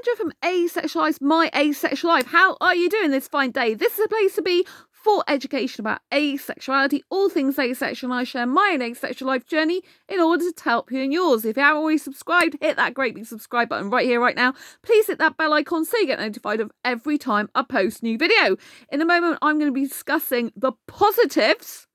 Sandra from Asexualize My Asexual Life. How are you doing this fine day? This is a place to be for education about asexuality, all things asexual, and I share my own asexual life journey in order to help you in yours. If you haven't already subscribed, hit that great big subscribe button right here, right now. Please hit that bell icon so you get notified of every time I post a new video. In a moment, I'm going to be discussing the positives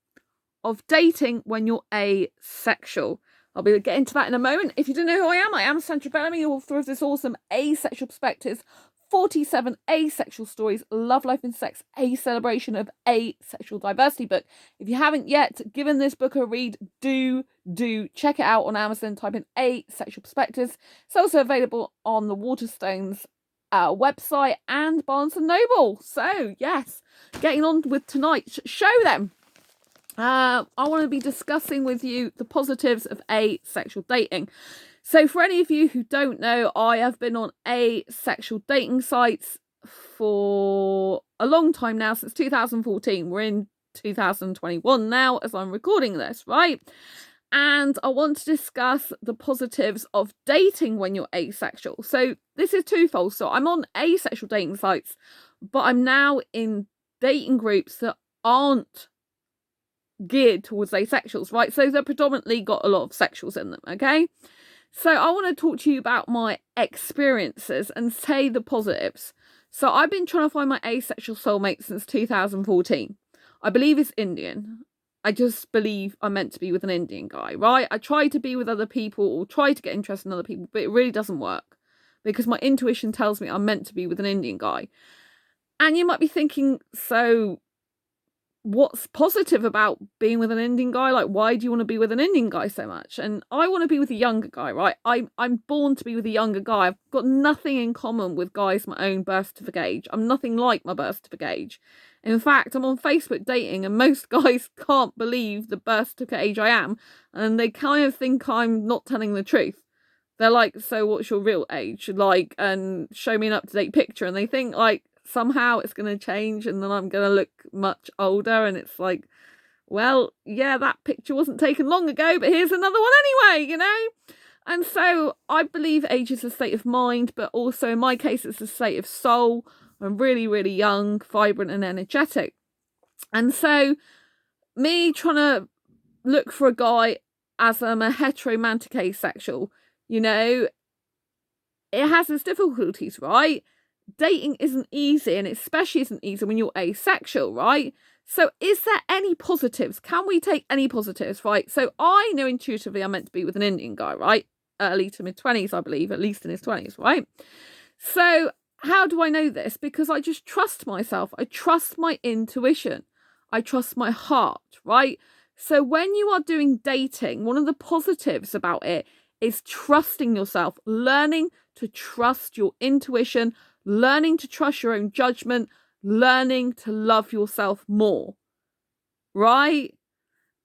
of dating when you're asexual. I'll be getting to that in a moment. If you don't know who I am Sandra Bellamy, author of this awesome Asexual Perspectives, 47 Asexual Stories, Love, Life and Sex, a celebration of asexual diversity book. If you haven't yet given this book a read, do check it out on Amazon. Type in Asexual Perspectives. It's also available on the Waterstones website and Barnes & Noble. So, yes, getting on with tonight's show then. I want to be discussing with you the positives of asexual dating. So for any of you who don't know, I have been on asexual dating sites for a long time now, since 2014. We're in 2021 now as I'm recording this, right? And I want to discuss the positives of dating when you're asexual. So this is twofold. So I'm on asexual dating sites, but I'm now in dating groups that aren't geared towards asexuals, right? So they're predominantly got a lot of sexuals in them, okay? So I want to talk to you about my experiences and say the positives. So I've been trying to find my asexual soulmate since 2014. I believe it's Indian. I just believe I'm meant to be with an Indian guy, right? I try to be with other people or try to get interested in other people, but it really doesn't work because my intuition tells me I'm meant to be with an Indian guy. And you might be thinking, so what's positive about being with an Indian guy? Like, why do you want to be with an Indian guy so much? And I want to be with a younger guy, right? I'm born to be with a younger guy. I've got nothing in common with guys my own birth certificate age. I'm nothing like my birth certificate age. In fact, I'm on Facebook dating and most guys can't believe the birth certificate age I am, and they kind of think I'm not telling the truth. They're like, so what's your real age? Like, and show me an up-to-date picture, and they think like somehow it's going to change and then I'm going to look much older. And it's like, well, yeah, that picture wasn't taken long ago, but here's another one anyway, you know? And so I believe age is a state of mind, but also in my case, it's a state of soul. I'm really, really young, vibrant and energetic. And so me trying to look for a guy as I'm a heteromantic asexual, you know, it has its difficulties, right? Dating isn't easy, and it especially isn't easy when you're asexual, right? So is there any positives? Can we take any positives, right? So I know intuitively I'm meant to be with an Indian guy, right? Early to mid-20s, I believe, at least in his 20s, right? So how do I know this? Because I just trust myself. I trust my intuition. I trust my heart, right? So when you are doing dating, one of the positives about it is trusting yourself, learning to trust your intuition, learning to trust your own judgment, learning to love yourself more, right?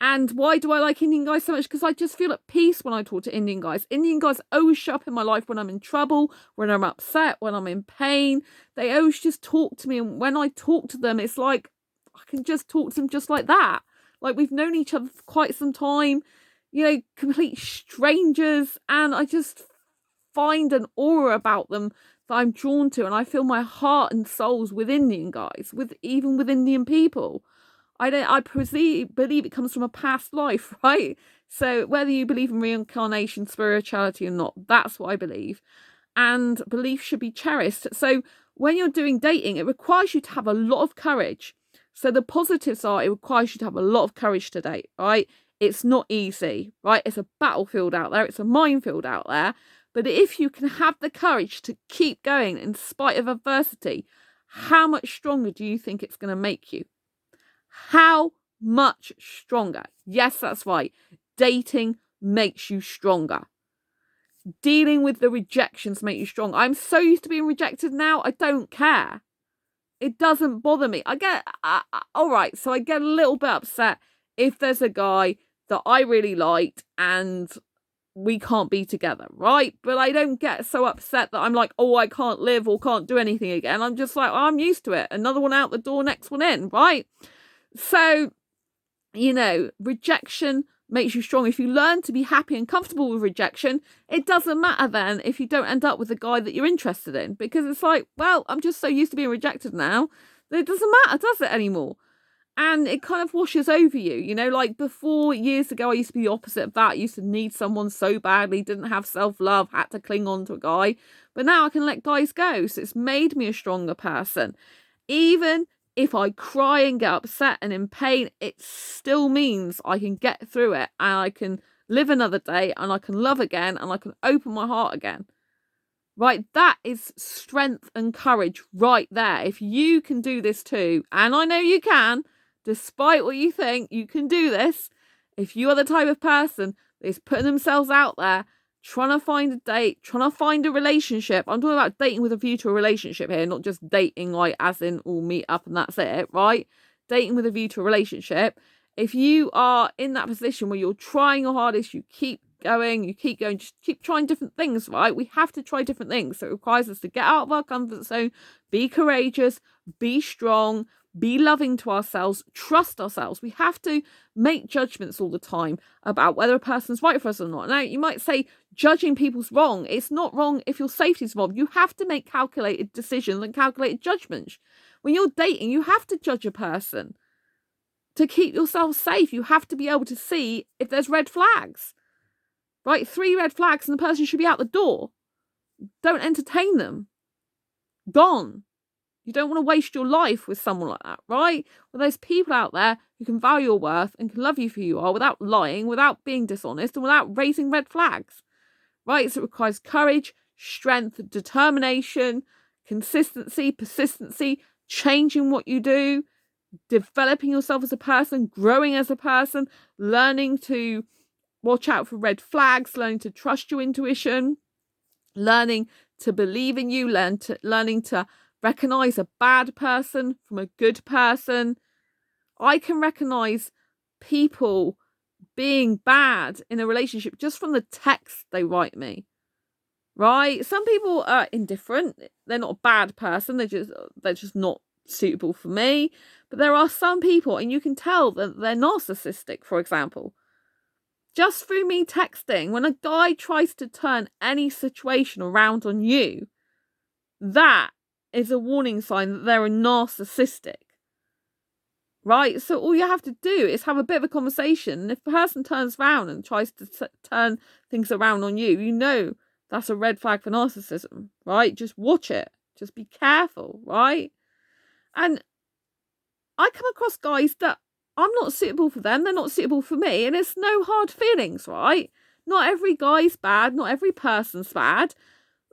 And why do I like Indian guys so much? Because I just feel at peace when I talk to Indian guys. Indian guys always show up in my life when I'm in trouble, when I'm upset, when I'm in pain. They always just talk to me. And when I talk to them, it's like I can just talk to them just like that. Like we've known each other for quite some time, you know, complete strangers. And I just find an aura about them that I'm drawn to, and I feel my heart and soul's with Indian guys, even with Indian people. I believe it comes from a past life, right? So whether you believe in reincarnation, spirituality or not, that's what I believe. And belief should be cherished. So when you're doing dating, it requires you to have a lot of courage. So the positives are it requires you to have a lot of courage to date, right? It's not easy, right? It's a battlefield out there. It's a minefield out there. But if you can have the courage to keep going in spite of adversity, how much stronger do you think it's going to make you? How much stronger? Yes, that's right. Dating makes you stronger. Dealing with the rejections makes you strong. I'm so used to being rejected now, I don't care. It doesn't bother me. I get a little bit upset if there's a guy that I really liked and we can't be together, right? But I don't get so upset that I'm like, oh, I can't live or can't do anything again. I'm just like, I'm used to it. Another one out the door, next one in, right? So, you know, rejection makes you strong. If you learn to be happy and comfortable with rejection, it doesn't matter then if you don't end up with the guy that you're interested in, because it's like, well, I'm just so used to being rejected now that it doesn't matter, does it, anymore? And it kind of washes over you, you know, like before, years ago, I used to be the opposite of that. I used to need someone so badly, didn't have self-love, had to cling on to a guy. But now I can let guys go. So it's made me a stronger person. Even if I cry and get upset and in pain, it still means I can get through it and I can live another day and I can love again and I can open my heart again. Right, that is strength and courage right there. If you can do this too, and I know you can, despite what you think, you can do this. If you are the type of person that is putting themselves out there, trying to find a date, trying to find a relationship. I'm talking about dating with a view to a relationship here, not just dating like as in all meet up and that's it, right? Dating with a view to a relationship. If you are in that position where you're trying your hardest, you keep going, just keep trying different things, right? We have to try different things. So it requires us to get out of our comfort zone, be courageous, be strong, be loving to ourselves, trust ourselves. We have to make judgments all the time about whether a person's right for us or not. Now, you might say judging people's wrong. It's not wrong if your safety's involved. You have to make calculated decisions and calculated judgments. When you're dating, you have to judge a person. To keep yourself safe, you have to be able to see if there's red flags. Right? 3 red flags and the person should be out the door. Don't entertain them. Gone. You don't want to waste your life with someone like that, right? Well, there's people out there who can value your worth and can love you for who you are without lying, without being dishonest, and without raising red flags, right? So it requires courage, strength, determination, consistency, persistency, changing what you do, developing yourself as a person, growing as a person, learning to watch out for red flags, learning to trust your intuition, learning to believe in you, learning to recognize a bad person from a good person. I can recognize people being bad in a relationship just from the text they write me, right? Some people are indifferent. They're not a bad person. They're just not suitable for me. But there are some people, and you can tell that they're narcissistic, for example. Just through me texting, when a guy tries to turn any situation around on you, that is a warning sign that they're a narcissistic. Right? So all you have to do is have a bit of a conversation. And if the person turns around and tries to turn things around on you, you know that's a red flag for narcissism, right? Just watch it. Just be careful, right? And I come across guys that I'm not suitable for them. They're not suitable for me. And it's no hard feelings, right? Not every guy's bad. Not every person's bad.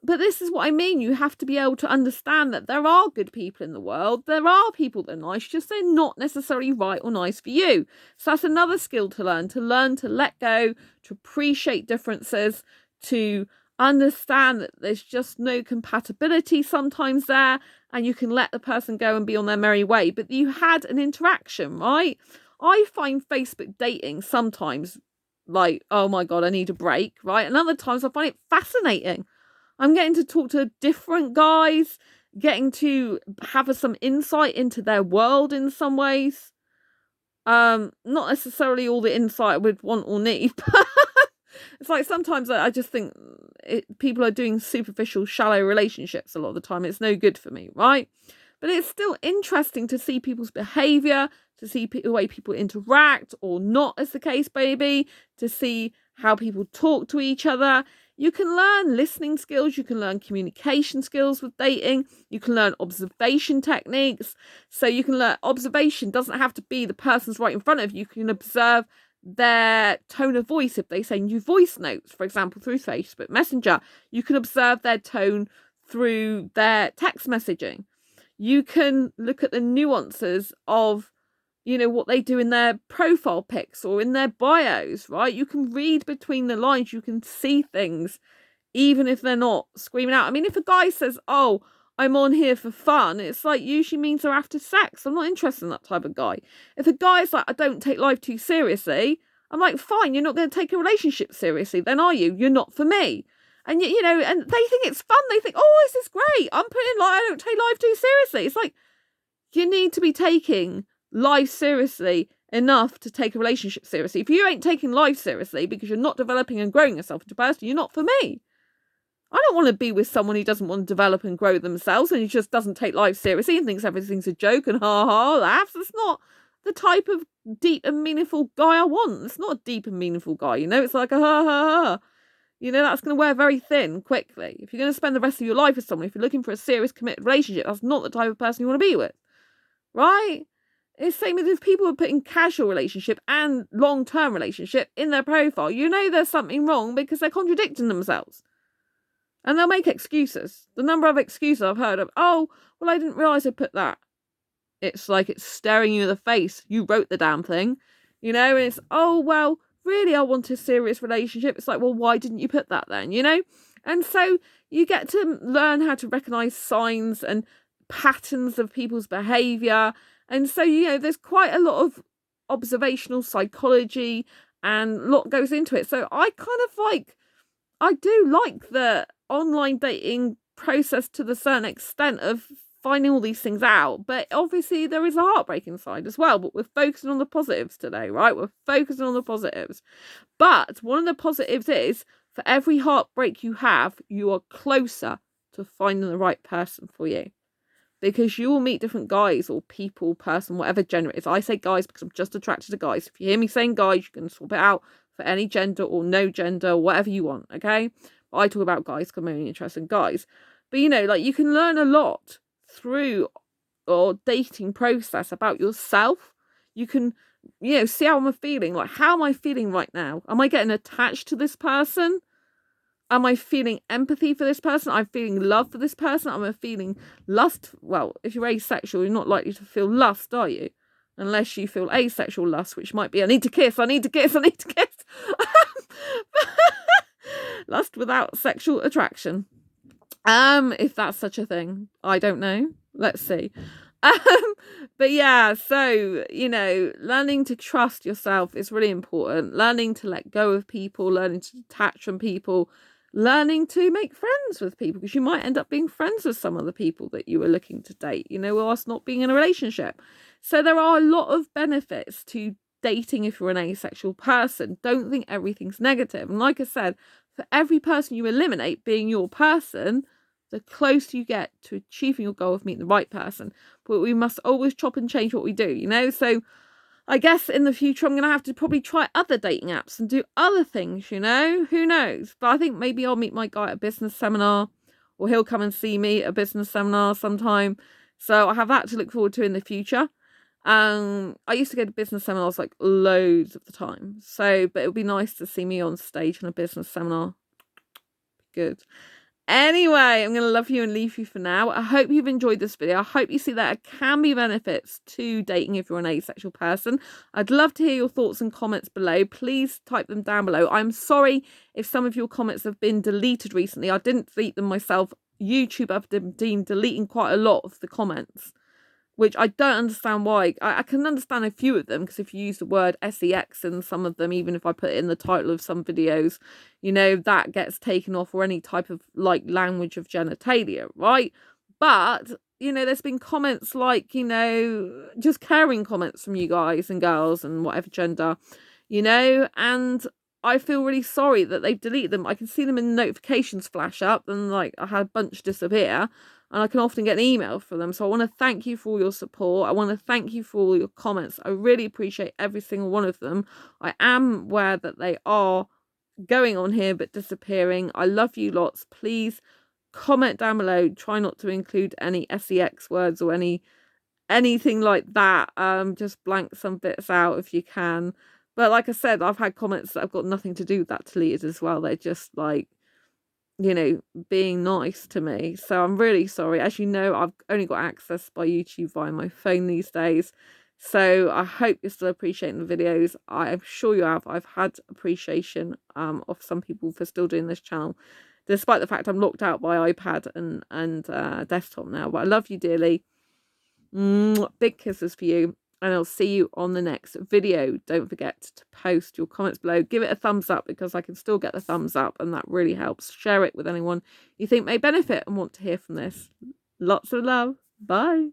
But this is what I mean. You have to be able to understand that there are good people in the world. There are people that are nice, just they're not necessarily right or nice for you. So that's another skill to learn to let go, to appreciate differences, to understand that there's just no compatibility sometimes there, and you can let the person go and be on their merry way. But you had an interaction, right? I find Facebook dating sometimes like, oh my God, I need a break, right? And other times I find it fascinating. I'm getting to talk to different guys, getting to have some insight into their world in some ways. Not necessarily all the insight I would want or need, but it's like sometimes I just think people are doing superficial, shallow relationships a lot of the time. It's no good for me, right? But it's still interesting to see people's behaviour, to see the way people interact or not, as the case may be, to see how people talk to each other. You can learn listening skills, you can learn communication skills with dating, you can learn observation techniques. So you can learn observation doesn't have to be the person's right in front of you. You can observe their tone of voice if they send you voice notes, for example, through Facebook Messenger. You can observe their tone through their text messaging. You can look at the nuances of what they do in their profile pics or in their bios, right? You can read between the lines. You can see things, even if they're not screaming out. I mean, if a guy says, oh, I'm on here for fun, it's like usually means they're after sex. I'm not interested in that type of guy. If a guy's like, I don't take life too seriously, I'm like, fine, you're not going to take a relationship seriously, then are you? You're not for me. And, and they think it's fun. They think, oh, this is great. I'm putting I don't take life too seriously. It's like, you need to be taking life seriously enough to take a relationship seriously. If you ain't taking life seriously because you're not developing and growing yourself into a person, you're not for me. I don't want to be with someone who doesn't want to develop and grow themselves and who just doesn't take life seriously and thinks everything's a joke and ha ha laughs. It's not the type of deep and meaningful guy I want. It's not a deep and meaningful guy, you know? It's like a ha ha ha. You know, that's going to wear very thin quickly. If you're going to spend the rest of your life with someone, if you're looking for a serious committed relationship, that's not the type of person you want to be with. Right? It's the same as if people are putting casual relationship and long-term relationship in their profile. You know there's something wrong because they're contradicting themselves. And they'll make excuses. The number of excuses I've heard of, oh, well, I didn't realise I put that. It's like it's staring you in the face. You wrote the damn thing. You know, and it's, oh, well, really, I want a serious relationship. It's like, well, why didn't you put that then? You know? And so you get to learn how to recognise signs and patterns of people's behaviour. And so, you know, there's quite a lot of observational psychology and a lot goes into it. So I do like the online dating process to the certain extent of finding all these things out. But obviously there is a heartbreaking side as well. But we're focusing on the positives today, right? We're focusing on the positives. But one of the positives is for every heartbreak you have, you are closer to finding the right person for you. Because you will meet different guys or people, person, whatever gender it is. I say guys because I'm just attracted to guys. If you hear me saying guys, you can swap it out for any gender or no gender, whatever you want, okay? But I talk about guys because I'm only interested in guys. But, you know, like you can learn a lot through or dating process about yourself. You can, you know, see how I'm feeling. Like, how am I feeling right now? Am I getting attached to this person? Am I feeling empathy for this person? I'm feeling love for this person. Am I feeling lust? Well, if you're asexual, you're not likely to feel lust, are you? Unless you feel asexual lust, which might be, I need to kiss, I need to kiss, I need to kiss. Lust without sexual attraction. If that's such a thing. I don't know. Let's see. But yeah, so, you know, learning to trust yourself is really important. Learning to let go of people, learning to detach from people, learning to make friends with people, because you might end up being friends with some of the people that you were looking to date, you know, whilst not being in a relationship. So there are a lot of benefits to dating if you're an asexual person. Don't think everything's negative. And like I said, for every person you eliminate being your person, the closer you get to achieving your goal of meeting the right person. But we must always chop and change what we do, you know? So I guess in the future, I'm going to have to probably try other dating apps and do other things, you know? Who knows? But I think maybe I'll meet my guy at a business seminar, or he'll come and see me at a business seminar sometime. So I have that to look forward to in the future. I used to go to business seminars like loads of the time. So, but it would be nice to see me on stage in a business seminar. Good. Anyway, I'm going to love you and leave you for now. I hope you've enjoyed this video. I hope you see that there can be benefits to dating if you're an asexual person. I'd love to hear your thoughts and comments below. Please type them down below. I'm sorry if some of your comments have been deleted recently. I didn't delete them myself. YouTube have been deleting quite a lot of the comments, which I don't understand why. I can understand a few of them, because if you use the word sex in some of them, even if I put it in the title of some videos, you know, that gets taken off, or any type of like language of genitalia, right? But, you know, there's been comments like, you know, just caring comments from you guys and girls and whatever gender, you know, and I feel really sorry that they've deleted them. I can see them in notifications flash up, and like I had a bunch disappear. And I can often get an email from them. So I want to thank you for all your support. I want to thank you for all your comments. I really appreciate every single one of them. I am aware that they are going on here but disappearing. I love you lots. Please comment down below. Try not to include any sex words or anything like that. Just blank some bits out if you can. But like I said, I've had comments that have got nothing to do with that deleted as well. They're just like, you know, being nice to me. So I'm really sorry. As you know, I've only got access by YouTube via my phone these days. So I hope you're still appreciating the videos. I'm sure you have. I've had appreciation of some people for still doing this channel, despite the fact I'm locked out by iPad and desktop now. But I love you dearly. Big kisses for you. And I'll see you on the next video. Don't forget to post your comments below. Give it a thumbs up, because I can still get the thumbs up, and that really helps. Share it with anyone you think may benefit and want to hear from this. Lots of love. Bye.